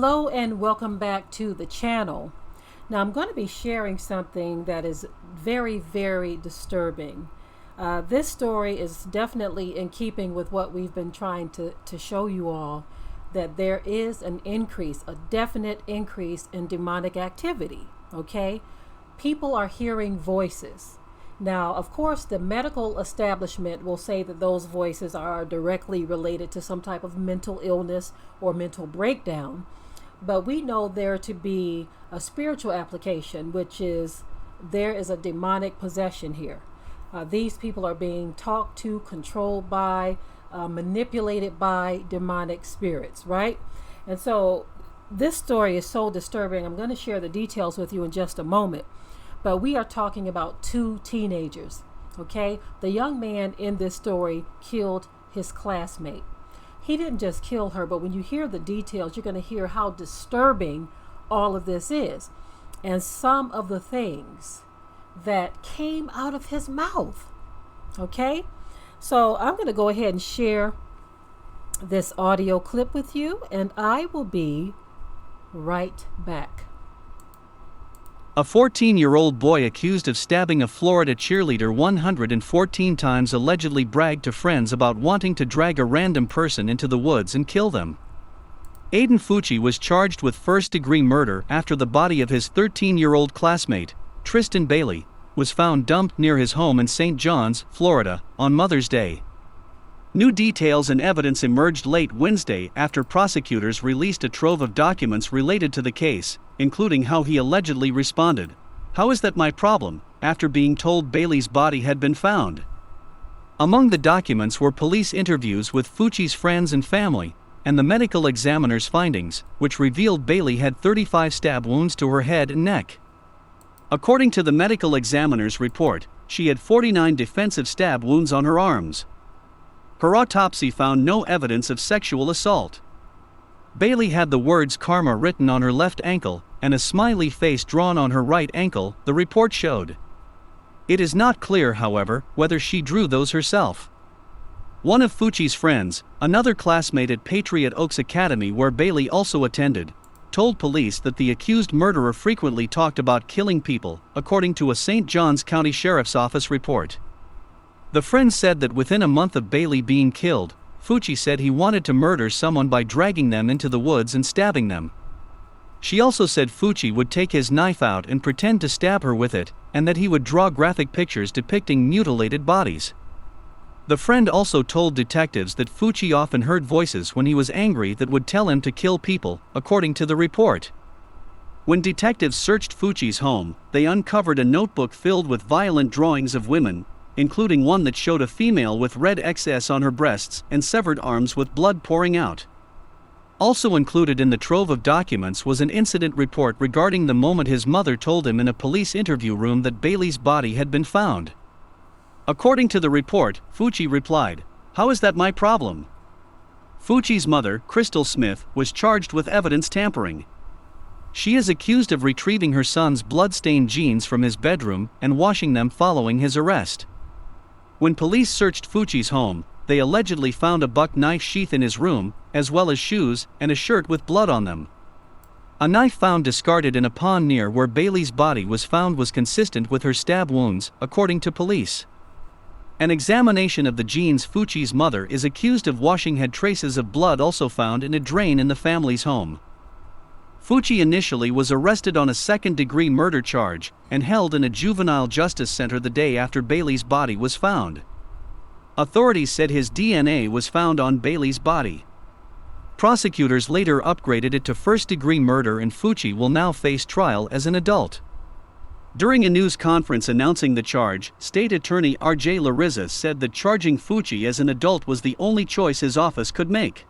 Hello and welcome back to the channel. Now I'm going to be sharing something that is very disturbing. This story is definitely in keeping with what we've been trying to show you all, that there is an increase, a definite increase in demonic activity, okay? People are hearing voices. Now, of course, the medical establishment will say that those voices are directly related to some type of mental illness or mental breakdown. But we know there to be a spiritual application, which is there is a demonic possession here. These people are being talked to, controlled by, manipulated by demonic spirits, right? And so this story is so disturbing. I'm going to share the details with you in just a moment. But we are talking about two teenagers, okay? The young man in this story killed his classmate. He didn't just kill her, but when you hear the details, you're going to hear how disturbing all of this is. And some of the things that came out of his mouth, okay? So I'm going to go ahead and share this audio clip with you, and I will be right back. A 14-year-old boy accused of stabbing a Florida cheerleader 114 times allegedly bragged to friends about wanting to drag a random person into the woods and kill them. Aiden Fucci was charged with first-degree murder after the body of his 13-year-old classmate, Tristan Bailey, was found dumped near his home in St. John's, Florida, on Mother's Day. New details and evidence emerged late Wednesday after prosecutors released a trove of documents related to the case, including how he allegedly responded, "How is that my problem?" after being told Bailey's body had been found. Among the documents were police interviews with Fucci's friends and family, and the medical examiner's findings, which revealed Bailey had 35 stab wounds to her head and neck. According to the medical examiner's report, she had 49 defensive stab wounds on her arms. Her autopsy found no evidence of sexual assault. Bailey had the words karma written on her left ankle, and a smiley face drawn on her right ankle, the report showed. It is not clear, however, whether she drew those herself. One of Fucci's friends, another classmate at Patriot Oaks Academy where Bailey also attended, told police that the accused murderer frequently talked about killing people, according to a St. Johns County Sheriff's Office report. The friend said that within a month of Bailey being killed, Fucci said he wanted to murder someone by dragging them into the woods and stabbing them. She also said Fucci would take his knife out and pretend to stab her with it, and that he would draw graphic pictures depicting mutilated bodies. The friend also told detectives that Fucci often heard voices when he was angry that would tell him to kill people, according to the report. When detectives searched Fucci's home, they uncovered a notebook filled with violent drawings of women, including one that showed a female with red XS on her breasts and severed arms with blood pouring out. Also included in the trove of documents was an incident report regarding the moment his mother told him in a police interview room that Bailey's body had been found. According to the report, Fucci replied, "How is that my problem?" Fucci's mother, Crystal Smith, was charged with evidence tampering. She is accused of retrieving her son's blood-stained jeans from his bedroom and washing them following his arrest. When police searched Fucci's home, they allegedly found a buck knife sheath in his room, as well as shoes and a shirt with blood on them. A knife found discarded in a pond near where Bailey's body was found was consistent with her stab wounds, according to police. An examination of the jeans Fucci's mother is accused of washing had traces of blood also found in a drain in the family's home. Fucci initially was arrested on a second-degree murder charge and held in a juvenile justice center the day after Bailey's body was found. Authorities said his DNA was found on Bailey's body. Prosecutors later upgraded it to first-degree murder, and Fucci will now face trial as an adult. During a news conference announcing the charge, State Attorney R.J. Larizza said that charging Fucci as an adult was the only choice his office could make.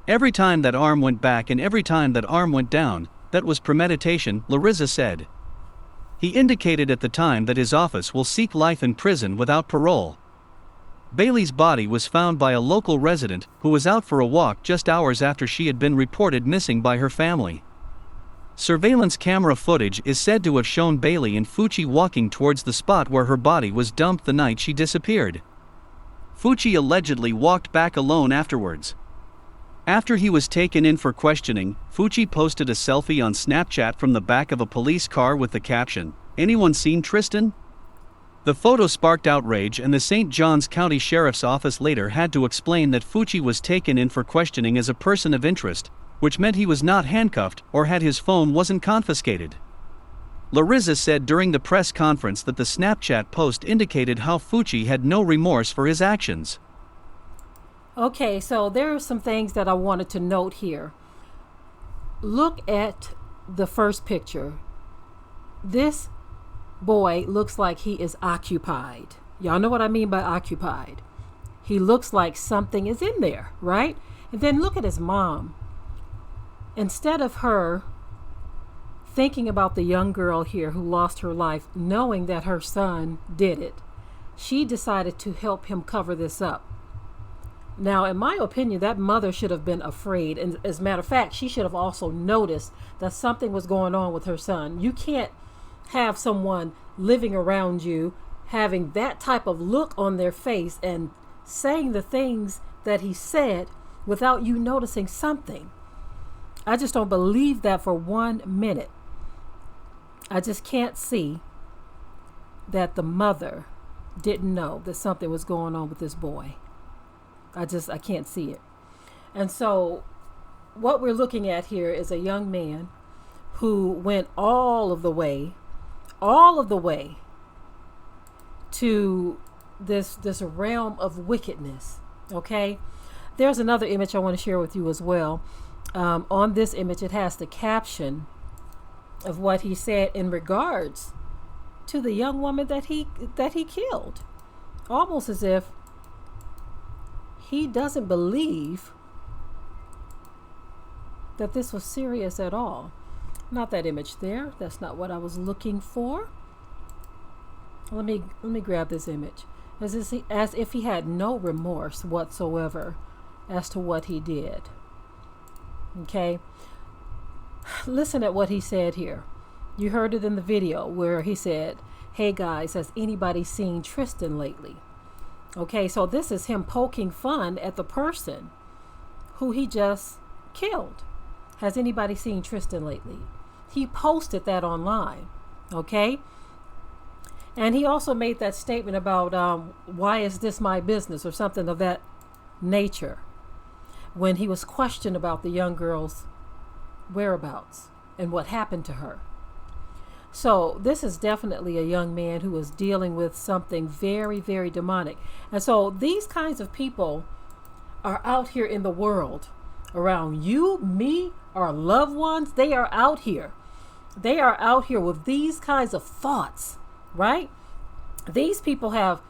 "Every time that arm went back and every time that arm went down, that was premeditation," Larizza said. He indicated at the time that his office will seek life in prison without parole. Bailey's body was found by a local resident who was out for a walk just hours after she had been reported missing by her family. Surveillance camera footage is said to have shown Bailey and Fucci walking towards the spot where her body was dumped the night she disappeared. Fucci allegedly walked back alone afterwards. After he was taken in for questioning, Fucci posted a selfie on Snapchat from the back of a police car with the caption, "Anyone seen Tristan?" The photo sparked outrage, and the St. Johns County Sheriff's Office later had to explain that Fucci was taken in for questioning as a person of interest, which meant he was not handcuffed or had his phone wasn't confiscated. Larissa said during the press conference that the Snapchat post indicated how Fucci had no remorse for his actions. Okay, so there are some things that I wanted to note here. Look at the first picture. This boy looks like he is occupied. Y'all know what I mean by occupied. He looks like something is in there, right? And then look at his mom. Instead of her thinking about the young girl here who lost her life, knowing that her son did it, she decided to help him cover this up. Now, in my opinion, that mother should have been afraid. And as a matter of fact, she should have also noticed that something was going on with her son. You can't have someone living around you having that type of look on their face and saying the things that he said without you noticing something. I just don't believe that for 1 minute. I just can't see that the mother didn't know that something was going on with this boy. I can't see it. And so what we're looking at here is a young man who went all of the way to this realm of wickedness. Okay, there's another image I want to share with you as well. On this image, it has the caption of what he said in regards to the young woman that he killed, almost as if he doesn't believe that this was serious at all. Not that image there. That's not what I was looking for. Let me grab this image. As if he had no remorse whatsoever as to what he did. Okay. Listen at what he said here. You heard it in the video where he said, "Hey guys, has anybody seen Tristan lately?" Okay, so this is him poking fun at the person who he just killed. Has anybody seen Tristan lately? He posted that online. Okay. And he also made that statement about why is this my business, or something of that nature, when he was questioned about the young girl's whereabouts and what happened to her. So this is definitely a young man who is dealing with something very, very demonic. And so these kinds of people are out here in the world around you, me, our loved ones. They are out here. They are out here with these kinds of thoughts, right? These people have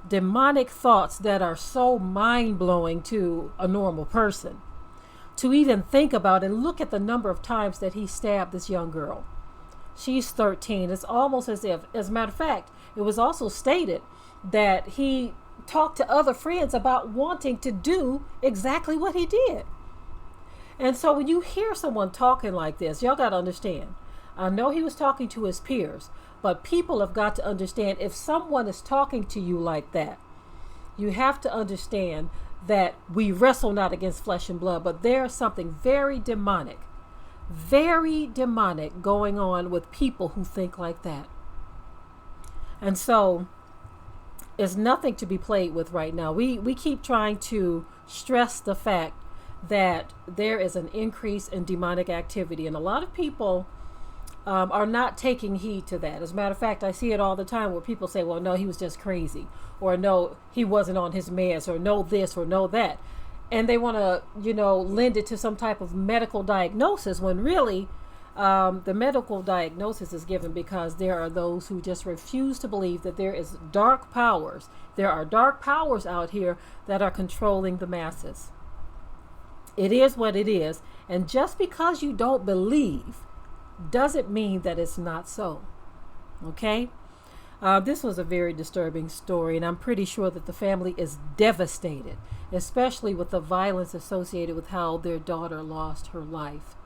demonic thoughts that are so mind-blowing to a normal person to even think about. And look at the number of times that he stabbed this young girl. She's 13. It's almost as if, as a matter of fact, it was also stated that he talked to other friends about wanting to do exactly what he did. And so when you hear someone talking like this, y'all got to understand. I know he was talking to his peers, but people have got to understand, if someone is talking to you like that, you have to understand that we wrestle not against flesh and blood, but there's something very demonic going on with people who think like that. And so it's nothing to be played with right now. We keep trying to stress the fact that there is an increase in demonic activity, and a lot of people are not taking heed to that. As a matter of fact, I see it all the time where people say, well, no, he was just crazy, or no, he wasn't on his meds, or no this or no that. And they want to, lend it to some type of medical diagnosis, when really the medical diagnosis is given because there are those who just refuse to believe that there is dark powers. There are dark powers out here that are controlling the masses. It is what it is. And just because you don't believe doesn't mean that it's not so. Okay? This was a very disturbing story, and I'm pretty sure that the family is devastated, especially with the violence associated with how their daughter lost her life.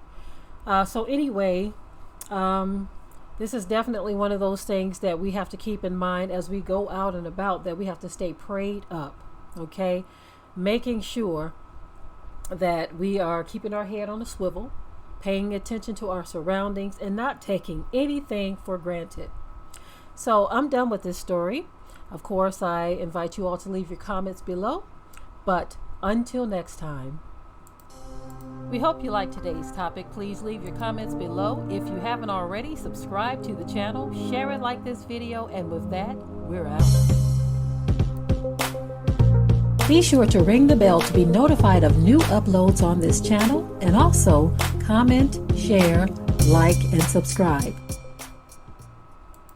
So anyway, this is definitely one of those things that we have to keep in mind as we go out and about, that we have to stay prayed up, okay? Making sure that we are keeping our head on a swivel, paying attention to our surroundings, and not taking anything for granted. So I'm done with this story. Of course, I invite you all to leave your comments below. But until next time, we hope you liked today's topic. Please leave your comments below. If you haven't already, subscribe to the channel, share it like this video, and with that, we're out. Be sure to ring the bell to be notified of new uploads on this channel, and also comment, share, like, and subscribe.